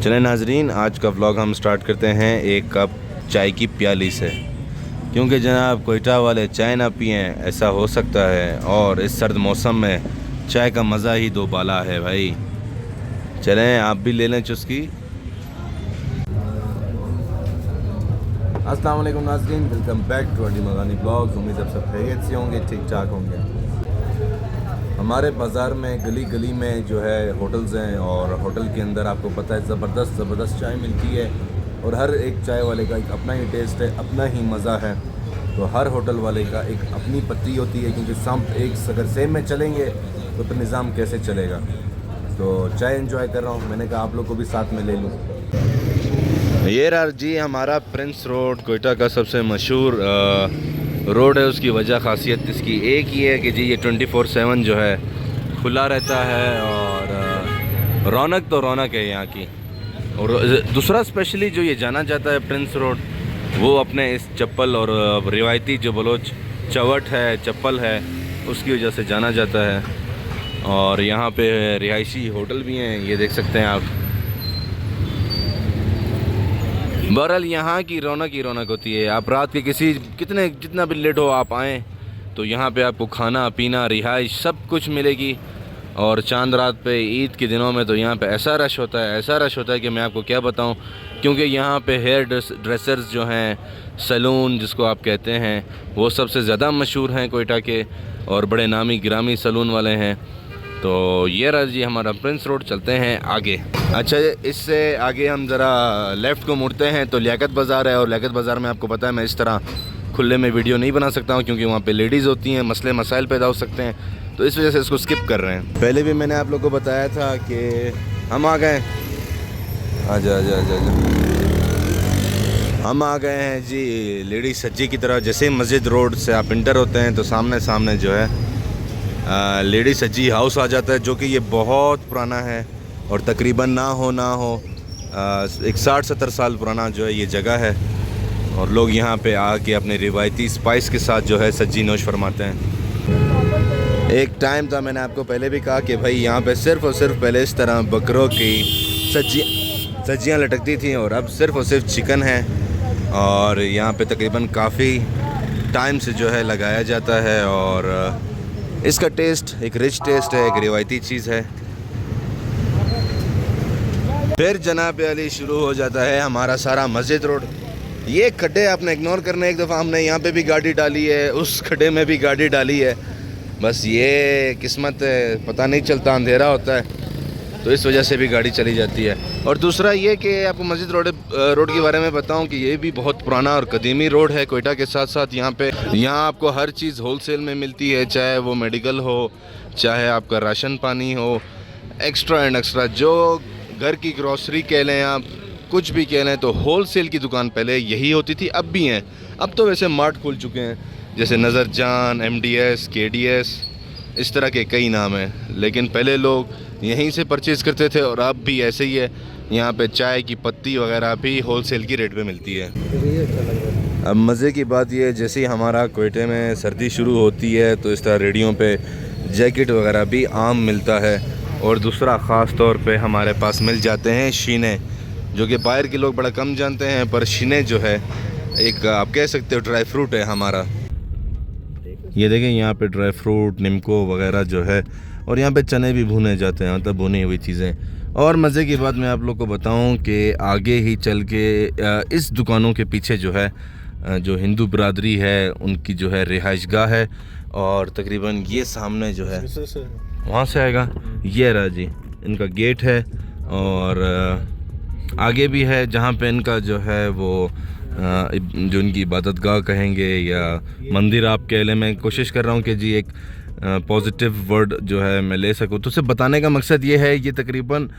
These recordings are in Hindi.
चलें नाजरीन, आज का व्लॉग हम स्टार्ट करते हैं एक कप चाय की प्याली से, क्योंकि जनाब कोयटा वाले चाय ना पिएं ऐसा हो सकता है, और इस सर्द मौसम में चाय का मज़ा ही दो बाला है भाई। चलें आप भी ले लें चुस्की। अस्सलाम वालेकुम नाज़रीन, वेलकम बैक टू अडी मगानी ब्लॉग्स। उम्मीद आप सब खैरियत से होंगे, ठीक ठाक होंगे। हमारे बाज़ार में गली गली में जो है होटल्स हैं, और होटल के अंदर आपको पता है ज़बरदस्त चाय मिलती है, और हर एक चाय वाले का एक अपना ही टेस्ट है, अपना ही मज़ा है। तो हर होटल वाले का एक अपनी पत्ती होती है, क्योंकि सब एक अगर सेम में चलेंगे तो फिर निज़ाम कैसे चलेगा। तो चाय एंजॉय कर रहा हूँ, मैंने कहा आप लोग को भी साथ में ले लूँ। ये रहा जी हमारा प्रिंस रोड, कोयटा का सबसे मशहूर रोड है। उसकी वजह ख़ासियत इसकी एक ही है कि जी ये 24/7 जो है खुला रहता है, और रौनक तो रौनक है यहाँ की। और दूसरा स्पेशली जो ये जाना जाता है प्रिंस रोड, वो अपने इस चप्पल और रिवायती जो बलोच चवट है, चप्पल है, उसकी वजह से जाना जाता है। और यहाँ पे रिहायशी होटल भी हैं, ये देख सकते हैं आप। बहरहाल यहाँ की रौनक ही रौनक होती है। आप रात के जितना भी लेट हो आप आएँ तो यहाँ पे आपको खाना पीना रिहाइश सब कुछ मिलेगी। और चांद रात पे ईद के दिनों में तो यहाँ पे ऐसा रश होता है कि मैं आपको क्या बताऊँ। क्योंकि यहाँ पे हेयर ड्रेसर्स जो हैं, सैलून जिसको आप कहते हैं, वो सबसे ज़्यादा मशहूर हैं कोयटा के, और बड़े नामी गिरामी सैलून वाले हैं। तो ये रहा जी हमारा प्रिंस रोड। चलते हैं आगे। अच्छा, इससे आगे हम ज़रा लेफ़्ट को मुड़ते हैं तो लियाकत बाज़ार है, और लियाकत बाज़ार में आपको पता है मैं इस तरह खुले में वीडियो नहीं बना सकता हूँ, क्योंकि वहाँ पे लेडीज़ होती हैं, मसले मसाइल पैदा हो सकते हैं, तो इस वजह से इसको स्किप कर रहे हैं। पहले भी मैंने आप लोग को बताया था कि हम आ गए। आजा हम आ गए हैं जी लेडी सज्जी की तरफ। जैसे मस्जिद रोड से आप इंटर होते हैं तो सामने जो है लेडी सज्जी हाउस आ जाता है, जो कि ये बहुत पुराना है, और तकरीबन ना हो एक 60-70 साल पुराना जो है ये जगह है। और लोग यहाँ पे आके अपने रिवायती स्पाइस के साथ जो है सज्जी नोश फरमाते हैं। एक टाइम था, मैंने आपको पहले भी कहा कि भाई यहाँ पे सिर्फ़ और सिर्फ पहले इस तरह बकरों की सज्जियाँ लटकती थी, और अब सिर्फ़ और सिर्फ चिकन है। और यहाँ पे तकरीबन काफ़ी टाइम से जो है लगाया जाता है, और इसका टेस्ट एक रिच टेस्ट है, एक रिवायती चीज़ है। फिर जनाब अली शुरू हो जाता है हमारा सारा मस्जिद रोड। ये खड्डे आपने इग्नोर करने, एक दफ़ा हमने यहाँ पे भी गाड़ी डाली है, उस खड्डे में भी गाड़ी डाली है, बस ये किस्मत है, पता नहीं चलता, अंधेरा होता है तो इस वजह से भी गाड़ी चली जाती है। और दूसरा ये कि आपको मस्जिद रोड के बारे में बताऊं कि ये भी बहुत पुराना और कदीमी रोड है कोयटा के साथ साथ। यहाँ आपको हर चीज़ होलसेल में मिलती है, चाहे वो मेडिकल हो, चाहे आपका राशन पानी हो, एक्स्ट्रा एंड एक्स्ट्रा, जो घर की ग्रॉसरी कह लें आप, कुछ भी कह लें, तो होलसेल की दुकान पहले यही होती थी, अब भी हैं। अब तो वैसे मार्ट खुल चुके हैं, जैसे नज़र जान, MDS, KDS, इस तरह के कई नाम हैं, लेकिन पहले लोग यहीं से परचेज़ करते थे, और अब भी ऐसे ही है। यहाँ पे चाय की पत्ती वगैरह भी होलसेल की रेट पे मिलती है। अब मज़े की बात यह है, जैसे ही हमारा कोयटे में सर्दी शुरू होती है तो इस तरह रेडियो पे जैकेट वगैरह भी आम मिलता है। और दूसरा ख़ास तौर पे हमारे पास मिल जाते हैं शीने, जो कि बाहर के लोग बड़ा कम जानते हैं, पर शीने जो है एक आप कह सकते हो ड्राई फ्रूट है हमारा। ये देखें यहाँ पे ड्राई फ्रूट, निम्को वगैरह जो है, और यहाँ पे चने भी भुने जाते हैं, मतलब भुनी हुई चीज़ें। और मज़े की बात मैं आप लोग को बताऊँ कि आगे ही चल के इस दुकानों के पीछे जो है जो हिंदू बिरादरी है उनकी जो है रिहाइश गाह है, और तकरीबन ये सामने जो है वहाँ से आएगा, ये रहा जी इनका गेट है। और आगे भी है जहाँ पे इनका जो है वो जो इनकी इबादत गाह कहेंगे या मंदिर आप कह लें। मैं कोशिश कर रहा हूँ कि जी एक पॉजिटिव वर्ड जो है मैं ले सकूँ। तो उसे बताने का मकसद ये है, ये तकरीबन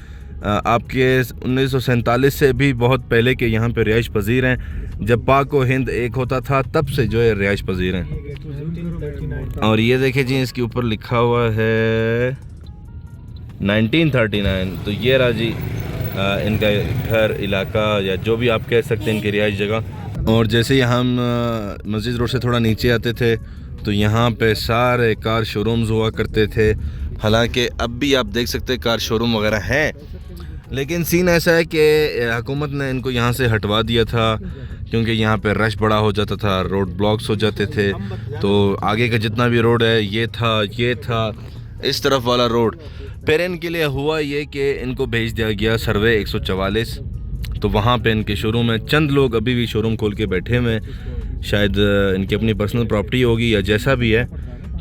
आपके 1947 से भी बहुत पहले के यहाँ पे रिहाइश पजीर हैं। जब पाक व हिंद एक होता था तब से जो है रिहाइश पजीर हैं। और ये देखिए जी इसके ऊपर लिखा हुआ है 1939। तो ये रहा जी इनका घर, इलाका, या जो भी आप कह सकते हैं इनकी रिहाइश जगह। और जैसे ही हम मस्जिद रोड से थोड़ा नीचे आते थे तो यहाँ पे सारे कार शोरूम्स हुआ करते थे। हालांकि अब भी आप देख सकते हैं कार शोरूम वगैरह हैं, लेकिन सीन ऐसा है कि हुकूमत ने इनको यहाँ से हटवा दिया था क्योंकि यहाँ पे रश बड़ा हो जाता था, रोड ब्लॉक्स हो जाते थे। तो आगे का जितना भी रोड है, ये था इस तरफ वाला रोड। फिर इनके लिए हुआ ये कि इनको भेज दिया गया सर्वे 144। तो वहाँ पे इनके शोरूम में चंद लोग अभी भी शोरूम खोल के बैठे हुए हैं, शायद इनकी अपनी पर्सनल प्रॉपर्टी होगी या जैसा भी है।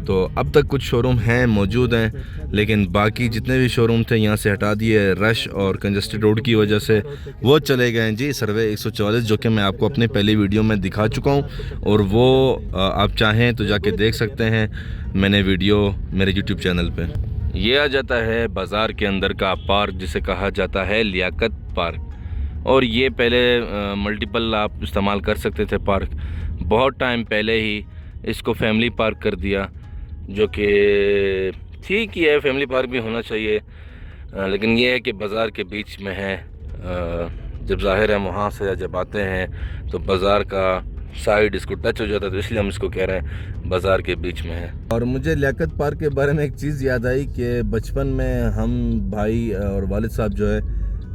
तो अब तक कुछ शोरूम हैं, मौजूद हैं, लेकिन बाकी जितने भी शोरूम थे यहाँ से हटा दिए रश और कंजस्टेड रोड की वजह से। वो चले गए जी सर्वे 144, जो कि मैं आपको अपनी पहली वीडियो में दिखा चुका हूँ, और वो आप चाहें तो जाके देख सकते हैं, मैंने वीडियो मेरे यूट्यूब चैनल पे। ये आ जाता है बाज़ार के अंदर का पार्क, जिसे कहा जाता है लियाकत पार्क। और ये पहले मल्टीपल आप इस्तेमाल कर सकते थे पार्क, बहुत टाइम पहले ही इसको फैमिली पार्क कर दिया, जो कि ठीक ही है, फैमिली पार्क भी होना चाहिए। लेकिन ये है कि बाज़ार के बीच में है। जब ज़ाहिर है वहाँ से जब आते हैं तो बाज़ार का साइड इसको टच हो जाता है, तो इसलिए हम इसको कह रहे हैं बाज़ार के बीच में है। और मुझे लियाकत पार्क के बारे में एक चीज़ याद आई कि बचपन में हम भाई और वालिद साहब जो है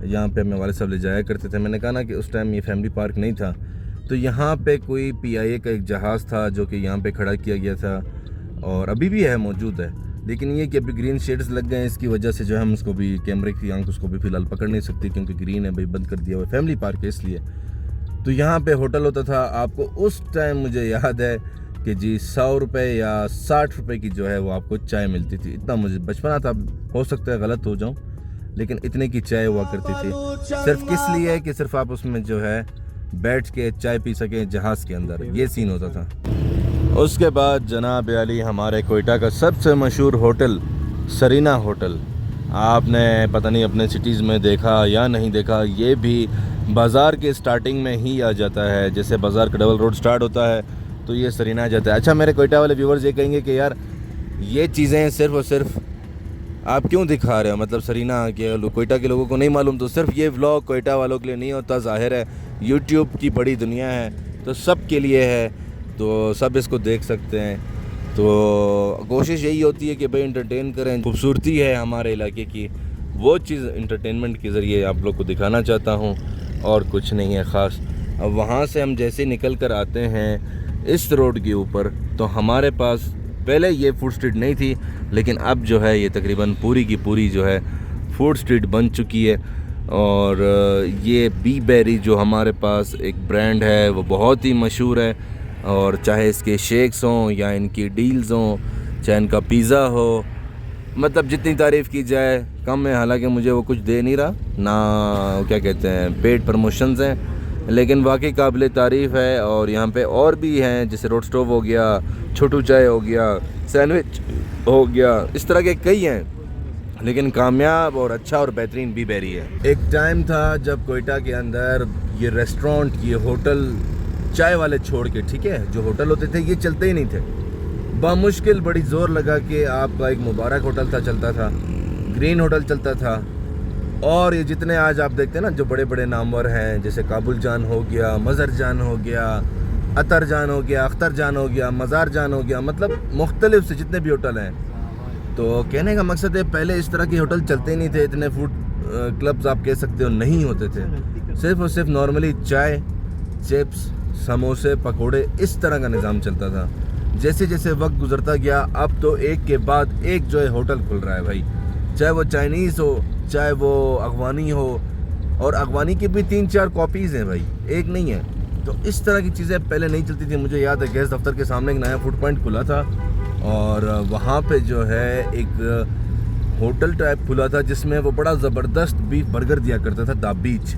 यहाँ पे हमें वालिद साहब ले जाया करते थे। मैंने कहा ना कि उस टाइम ये फैमिली पार्क नहीं था, तो यहाँ पे कोई PIA का एक जहाज़ था जो कि यहाँ पे खड़ा किया गया था, और अभी भी है, मौजूद है। लेकिन ये कि अभी ग्रीन शेड्स लग गए हैं, इसकी वजह से जो है हम उसको भी, कैमरे की आंख उसको भी फ़िलहाल पकड़ नहीं सकती क्योंकि ग्रीन है भाई, बंद कर दिया हुआ है, फैमिली पार्क है इसलिए। तो यहाँ पे होटल होता था, आपको उस टाइम मुझे याद है कि जी 100 रुपये या 60 रुपये की जो है वो आपको चाय मिलती थी। इतना मुझे बचपना था, हो सकता है गलत हो जाऊँ, लेकिन इतने की चाय हुआ करती थी। सिर्फ किस लिए कि सिर्फ आप उसमें जो है बैठ के चाय पी सकें जहाज़ के अंदर, ये सीन होता था। उसके बाद जनाब अली, हमारे कोयटा का सबसे मशहूर होटल सरीना होटल, आपने पता नहीं अपने सिटीज़ में देखा या नहीं देखा, ये भी बाज़ार के स्टार्टिंग में ही आ जाता है। जैसे बाज़ार का डबल रोड स्टार्ट होता है तो ये सरीना आ जाता है। अच्छा, मेरे कोयटा वाले व्यूवर्स ये कहेंगे कि यार ये चीज़ें सिर्फ़ और सिर्फ आप क्यों दिखा रहे हो, मतलब सरीना के कोयटा के लोगों को नहीं मालूम? तो सिर्फ ये व्लॉग कोयटा वालों के लिए नहीं होता, ज़ाहिर है यूट्यूब की बड़ी दुनिया है तो सब के लिए है, तो सब इसको देख सकते हैं। तो कोशिश यही होती है कि भाई एंटरटेन करें। खूबसूरती है हमारे इलाके की, वो चीज़ एंटरटेनमेंट के ज़रिए आप लोग को दिखाना चाहता हूँ, और कुछ नहीं है ख़ास। अब वहाँ से हम जैसे निकल कर आते हैं इस रोड के ऊपर, तो हमारे पास पहले ये फूड स्ट्रीट नहीं थी, लेकिन अब जो है ये तकरीबन पूरी की पूरी जो है फूड स्ट्रीट बन चुकी है। और ये बी बेरी जो हमारे पास एक ब्रांड है वो बहुत ही मशहूर है, और चाहे इसके शेक्स हों या इनकी डील्स हों, चाहे इनका पिज़्ज़ा हो, मतलब जितनी तारीफ़ की जाए कम है। हालांकि मुझे वो कुछ दे नहीं रहा ना, क्या कहते हैं, पेड प्रमोशंस हैं, लेकिन वाकई काबिल तारीफ़ है। और यहाँ पे और भी हैं, जैसे रोड स्टोव हो गया, छोटू चाय हो गया, सैंडविच हो गया, इस तरह के कई हैं, लेकिन कामयाब और अच्छा और बेहतरीन बी बेरी है। एक टाइम था जब कोयटा के अंदर ये रेस्टोरेंट, ये होटल चाय वाले छोड़ के, ठीक है, जो होटल होते थे ये चलते ही नहीं थे। बामुश्किल बड़ी ज़ोर लगा के आपका एक मुबारक होटल था, चलता था, ग्रीन होटल चलता था, और ये जितने आज आप देखते हैं ना जो बड़े बड़े नामवर हैं, जैसे काबुल जान हो गया, मज़र जान हो गया, अतर जान हो गया, अख्तर जान हो गया, मज़ार जान हो गया, मतलब मुख्तलिफ से जितने भी होटल हैं। तो कहने का मकसद है पहले इस तरह के होटल चलते ही नहीं थे, इतने फूड क्लब्स आप कह सकते हो नहीं होते थे। सिर्फ और सिर्फ नॉर्मली चाय, चिप्स, समोसे, पकोड़े, इस तरह का निज़ाम चलता था। जैसे जैसे वक्त गुजरता गया, अब तो एक के बाद एक जो है होटल खुल रहा है भाई, चाहे वो चाइनीज़ हो, चाहे वो अफगानी हो, और अफगानी की भी 3-4 कॉपीज़ हैं भाई, एक नहीं है। तो इस तरह की चीज़ें पहले नहीं चलती थी। मुझे याद है गैस दफ्तर के सामने एक नया फूड पॉइंट खुला था, और वहाँ पे जो है एक होटल टाइप खुला था जिसमें वो बड़ा ज़बरदस्त बीफ बर्गर दिया करता था, द बीच।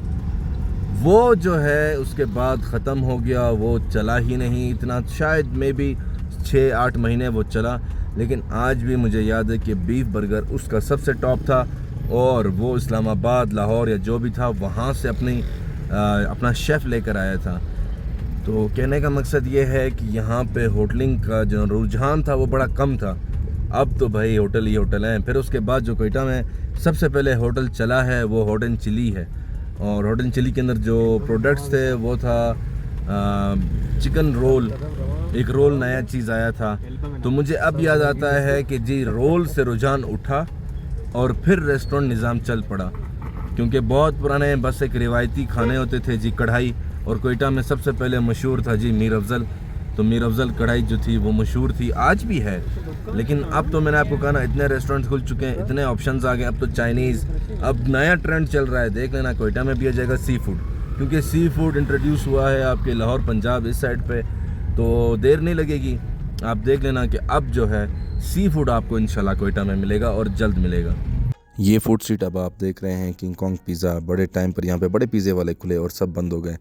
वो जो है उसके बाद ख़त्म हो गया, वो चला ही नहीं इतना, शायद मे बी 6-8 महीने वो चला, लेकिन आज भी मुझे याद है कि बीफ बर्गर उसका सबसे टॉप था, और वो इस्लामाबाद, लाहौर या जो भी था वहाँ से अपना शेफ़ लेकर आया था। तो कहने का मकसद ये है कि यहाँ पे होटलिंग का जो रुझान था वो बड़ा कम था। अब तो भाई होटल ही होटल हैं। फिर उसके बाद जो कोयटा में सबसे पहले होटल चला है वो हॉट एंड चिली है, और हॉट एंड चिली के अंदर जो प्रोडक्ट्स थे वो था चिकन रोल, एक रोल नया चीज़ आया था। तो मुझे अब याद आता है कि जी रोल से रुझान उठा और फिर रेस्टोरेंट निज़ाम चल पड़ा। क्योंकि बहुत पुराने बस एक रिवायती खाने होते थे जी कढ़ाई, और कोयटा में सबसे पहले मशहूर था जी मीर अफजल। तो मीर अफजल कढ़ाई जो थी वो मशहूर थी, आज भी है, लेकिन अब तो मैंने आपको कहा ना इतने रेस्टोरेंट खुल चुके हैं, इतने ऑप्शंस आ गए। अब तो चाइनीज़, अब नया ट्रेंड चल रहा है, देख लेना कोयटा में भी आ जाएगा सी फूड, क्योंकि सी फूड इंट्रोड्यूस हुआ है आपके लाहौर पंजाब इस साइड पे, तो देर नहीं लगेगी। आप देख लेना कि अब जो है सी फूड आपको इंशाल्लाह कोयटा में मिलेगा और जल्द मिलेगा। ये फूड स्ट्रीट अब आप देख रहे हैं किंग कॉन्ग पिज़्ज़ा, बड़े टाइम पर यहाँ पे बड़े पिज़्ज़े वाले खुले और सब बंद हो गए।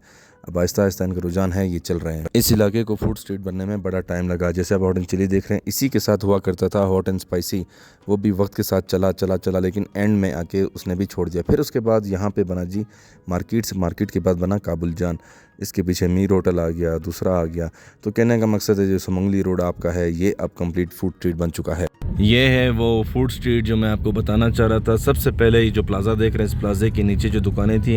अब आहिस्ता आहिस्ता इनका रुझान है, ये चल रहे हैं। इस इलाके को फूड स्ट्रीट बनने में बड़ा टाइम लगा। जैसे आप हॉट एंड चिली देख रहे हैं, इसी के साथ हुआ करता था हॉट एंड स्पाइसी, वो भी वक्त के साथ चला, लेकिन एंड में आके उसने भी छोड़ दिया। फिर उसके बाद यहाँ पे बना जी मार्केट के बाद बना काबुल जान, इसके पीछे मीर होटल आ गया, दूसरा आ गया। तो कहने का मकसद है जो सुमंगली रोड आपका है, ये अब कंप्लीट फूड स्ट्रीट बन चुका है। ये है वो फूड स्ट्रीट जो मैं आपको बताना चाह रहा था। सबसे पहले ये जो प्लाज़ा देख रहे हैं, इस प्लाज़े के नीचे जो दुकानें थी,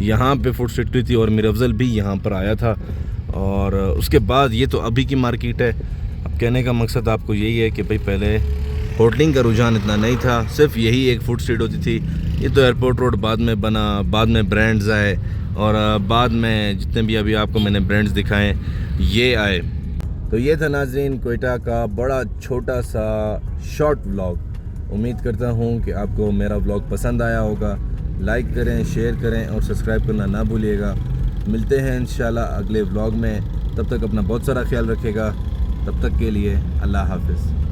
यहाँ पे फूड स्ट्रीट थी और मीर अफजल भी यहाँ पर आया था। और उसके बाद ये तो अभी की मार्केट है। अब कहने का मकसद आपको यही है कि भाई पहले होटलिंग का रुझान इतना नहीं था, सिर्फ यही एक फूड स्ट्रीट होती थी। ये तो एयरपोर्ट रोड बाद में बना, बाद में ब्रांड्स आए, और बाद में जितने भी अभी आपको मैंने ब्रांड्स दिखाए ये आए। तो ये था नाज़रीन कोयटा का बड़ा छोटा सा शॉर्ट व्लॉग। उम्मीद करता हूँ कि आपको मेरा व्लॉग पसंद आया होगा। लाइक करें, शेयर करें और सब्सक्राइब करना ना भूलिएगा। मिलते हैं इंशाल्लाह अगले व्लॉग में, तब तक अपना बहुत सारा ख्याल रखिएगा। तब तक के लिए अल्लाह हाफ़िज़।